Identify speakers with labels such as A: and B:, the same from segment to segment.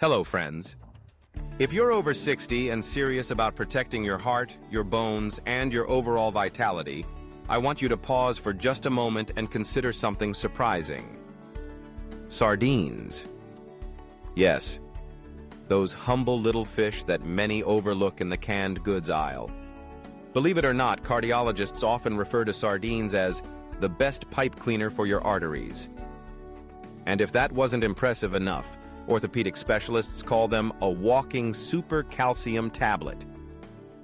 A: Hello, friends. If you're over 60 and serious about protecting your heart, your bones, and your overall vitality, I want you to pause for just a moment and consider something surprising. Sardines. Yes, those humble little fish that many overlook in the canned goods aisle. Believe it or not, cardiologists often refer to sardines as the best pipe cleaner for your arteries. And if that wasn't impressive enough, orthopedic specialists call them a walking super calcium tablet.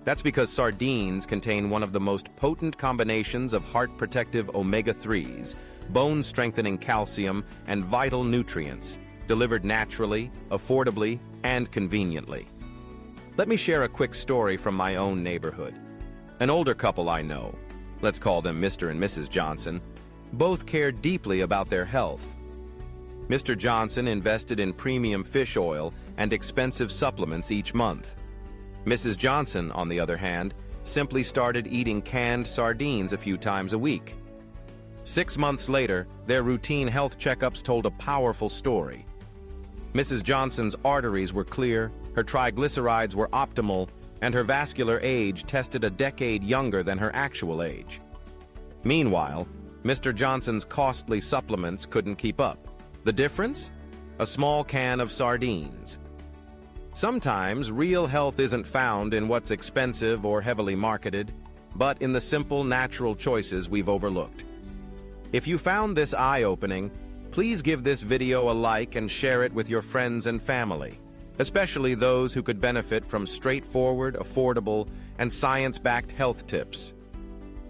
A: That's because sardines contain one of the most potent combinations of heart-protective omega-3s, bone-strengthening calcium, and vital nutrients, delivered naturally, affordably, and conveniently. Let me share a quick story from my own neighborhood. An older couple I know, let's call them Mr. and Mrs. Johnson, both care deeply about their health. Mr. Johnson invested in premium fish oil and expensive supplements each month. Mrs. Johnson, on the other hand, simply started eating canned sardines a few times a week. 6 months later, their routine health checkups told a powerful story. Mrs. Johnson's arteries were clear, her triglycerides were optimal, and her vascular age tested a decade younger than her actual age. Meanwhile, Mr. Johnson's costly supplements couldn't keep up. The difference? A small can of sardines. Sometimes real health isn't found in what's expensive or heavily marketed, but in the simple, natural choices we've overlooked. If you found this eye-opening, please give this video a like and share it with your friends and family, especially those who could benefit from straightforward, affordable, and science-backed health tips.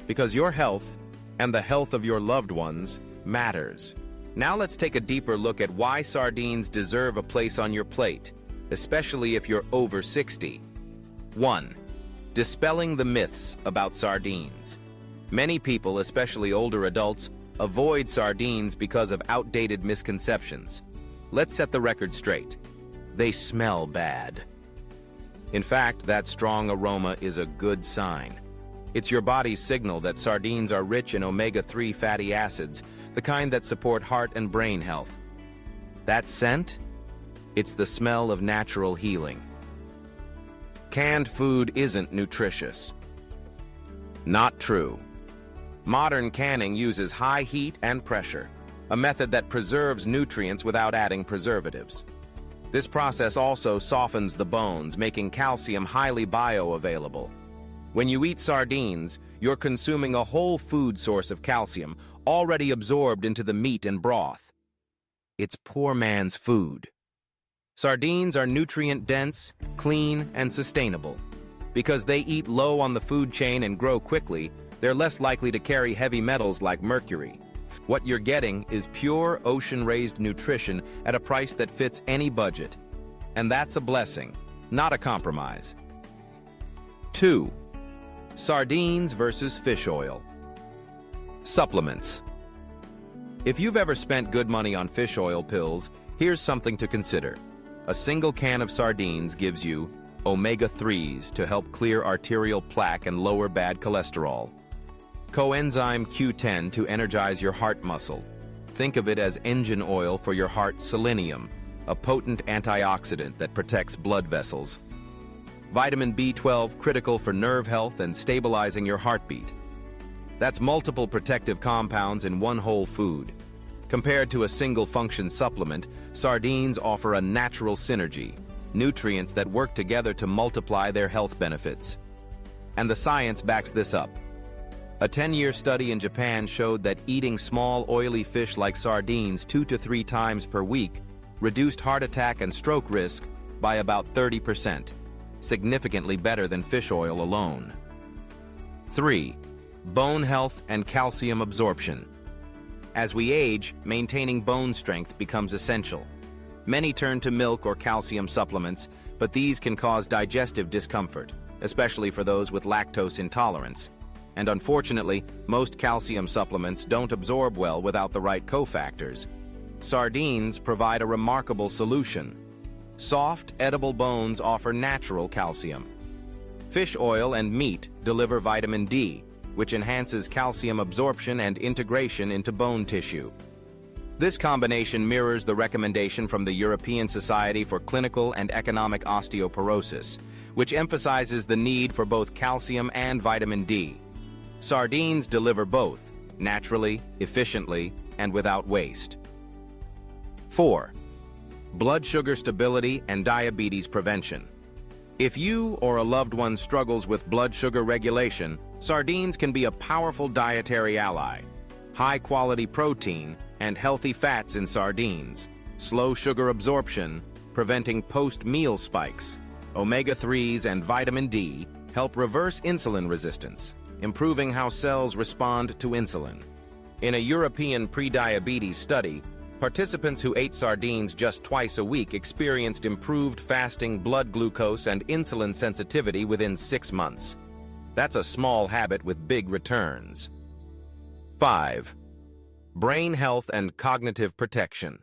A: Because your health, and the health of your loved ones, matters. Now let's take a deeper look at why sardines deserve a place on your plate, especially if you're over 60. 1. Dispelling the myths about sardines. Many people, especially older adults, avoid sardines because of outdated misconceptions. Let's set the record straight. They smell bad. In fact, that strong aroma is a good sign. It's your body's signal that sardines are rich in omega-3 fatty acids, the kind that support heart and brain health. That scent? It's the smell of natural healing. Canned food isn't nutritious. Not true. Modern canning uses high heat and pressure, a method that preserves nutrients without adding preservatives. This process also softens the bones, making calcium highly bioavailable. When you eat sardines, you're consuming a whole food source of calcium, already absorbed into the meat and broth. It's poor man's food. Sardines are nutrient-dense, clean, and sustainable. Because they eat low on the food chain and grow quickly, they're less likely to carry heavy metals like mercury. What you're getting is pure ocean-raised nutrition at a price that fits any budget. And that's a blessing, not a compromise. 2. Sardines versus fish oil. Supplements. If you've ever spent good money on fish oil pills, here's something to consider. A single can of sardines gives you omega-3s to help clear arterial plaque and lower bad cholesterol. Coenzyme Q10 to energize your heart muscle. Think of it as engine oil for your heart's selenium, a potent antioxidant that protects blood vessels. Vitamin B12 critical for nerve health and stabilizing your heartbeat. That's multiple protective compounds in one whole food. Compared to a single-function supplement, sardines offer a natural synergy, nutrients that work together to multiply their health benefits. And the science backs this up. A 10-year study in Japan showed that eating small, oily fish like sardines 2 to 3 times per week reduced heart attack and stroke risk by about 30%, significantly better than fish oil alone. 3. Bone health and calcium absorption. As we age, maintaining bone strength becomes essential. Many turn to milk or calcium supplements, but these can cause digestive discomfort, especially for those with lactose intolerance. And unfortunately, most calcium supplements don't absorb well without the right cofactors. Sardines provide a remarkable solution. Soft, edible bones offer natural calcium. Fish oil and meat deliver vitamin D, which enhances calcium absorption and integration into bone tissue. This combination mirrors the recommendation from the European Society for Clinical and Economic Osteoporosis, which emphasizes the need for both calcium and vitamin D. Sardines deliver both, naturally, efficiently, and without waste. 4. Blood sugar stability and diabetes prevention. If you or a loved one struggles with blood sugar regulation, sardines can be a powerful dietary ally. High-quality protein and healthy fats in sardines, slow sugar absorption, preventing post-meal spikes, omega-3s and vitamin D help reverse insulin resistance, improving how cells respond to insulin. In a European pre-diabetes study, participants who ate sardines just twice a week experienced improved fasting blood glucose and insulin sensitivity within 6 months. That's a small habit with big returns. 5. Brain health and cognitive protection.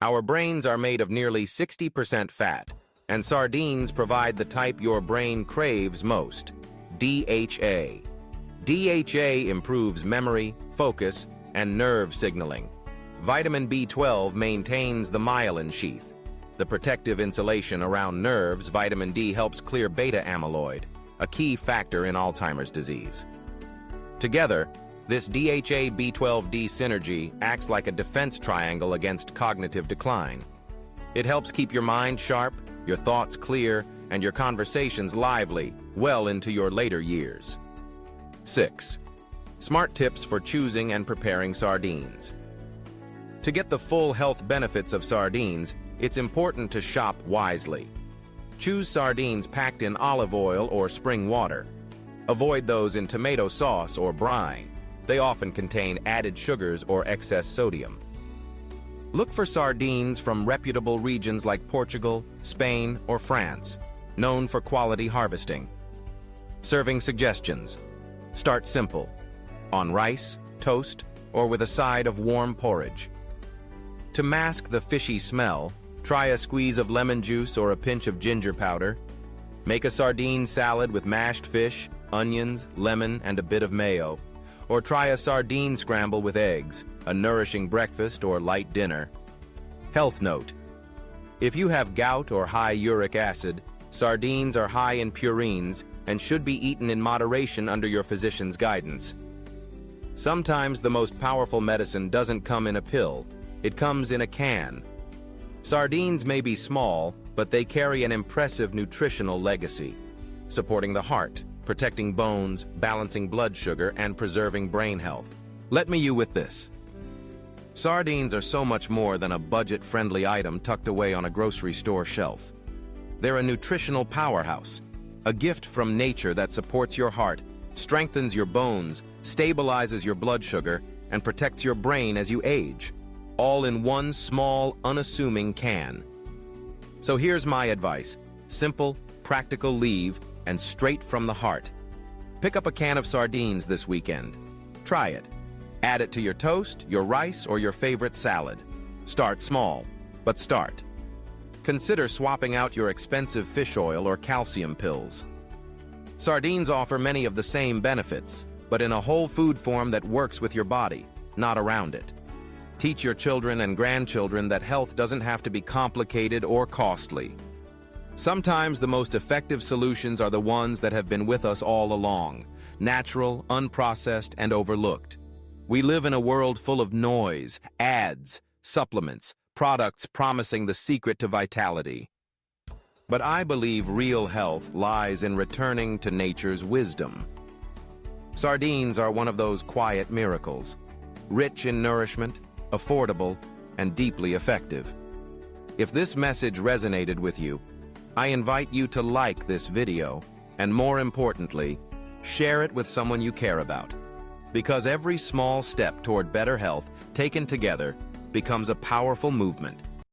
A: Our brains are made of nearly 60% fat, and sardines provide the type your brain craves most, DHA. DHA improves memory, focus, and nerve signaling. Vitamin B12 maintains the myelin sheath. The protective insulation around nerves. Vitamin D helps clear beta amyloid, a key factor in Alzheimer's disease. Together, this DHA-B12D synergy acts like a defense triangle against cognitive decline. It helps keep your mind sharp, your thoughts clear, and your conversations lively well into your later years. 6. Smart tips for choosing and preparing sardines. To get the full health benefits of sardines, it's important to shop wisely. Choose sardines packed in olive oil or spring water. Avoid those in tomato sauce or brine. They often contain added sugars or excess sodium. Look for sardines from reputable regions like Portugal, Spain, or France, known for quality harvesting. Serving suggestions. Start simple, on rice, toast, or with a side of warm porridge. To mask the fishy smell, try a squeeze of lemon juice or a pinch of ginger powder. Make a sardine salad with mashed fish, onions, lemon, and a bit of mayo. Or try a sardine scramble with eggs, a nourishing breakfast or light dinner. Health note: if you have gout or high uric acid, sardines are high in purines and should be eaten in moderation under your physician's guidance. Sometimes the most powerful medicine doesn't come in a pill, it comes in a can. Sardines may be small, but they carry an impressive nutritional legacy, supporting the heart, protecting bones, balancing blood sugar, and preserving brain health. Let me you with this. Sardines are so much more than a budget-friendly item tucked away on a grocery store shelf. They're a nutritional powerhouse, a gift from nature that supports your heart, strengthens your bones, stabilizes your blood sugar, and protects your brain as you age, all in one small, unassuming can. So here's my advice: simple, practical, leave, and straight from the heart. Pick up a can of sardines this weekend. Try it. Add it to your toast, your rice, or your favorite salad. Start small, but start. Consider swapping out your expensive fish oil or calcium pills. Sardines offer many of the same benefits, but in a whole food form that works with your body, not around it. Teach your children and grandchildren that health doesn't have to be complicated or costly. Sometimes the most effective solutions are the ones that have been with us all along, natural, unprocessed, and overlooked. We live in a world full of noise, ads, supplements, products promising the secret to vitality. But I believe real health lies in returning to nature's wisdom. Sardines are one of those quiet miracles, rich in nourishment, affordable, and deeply effective. If this message resonated with you, I invite you to like this video, and more importantly, share it with someone you care about. Because every small step toward better health, taken together, becomes a powerful movement.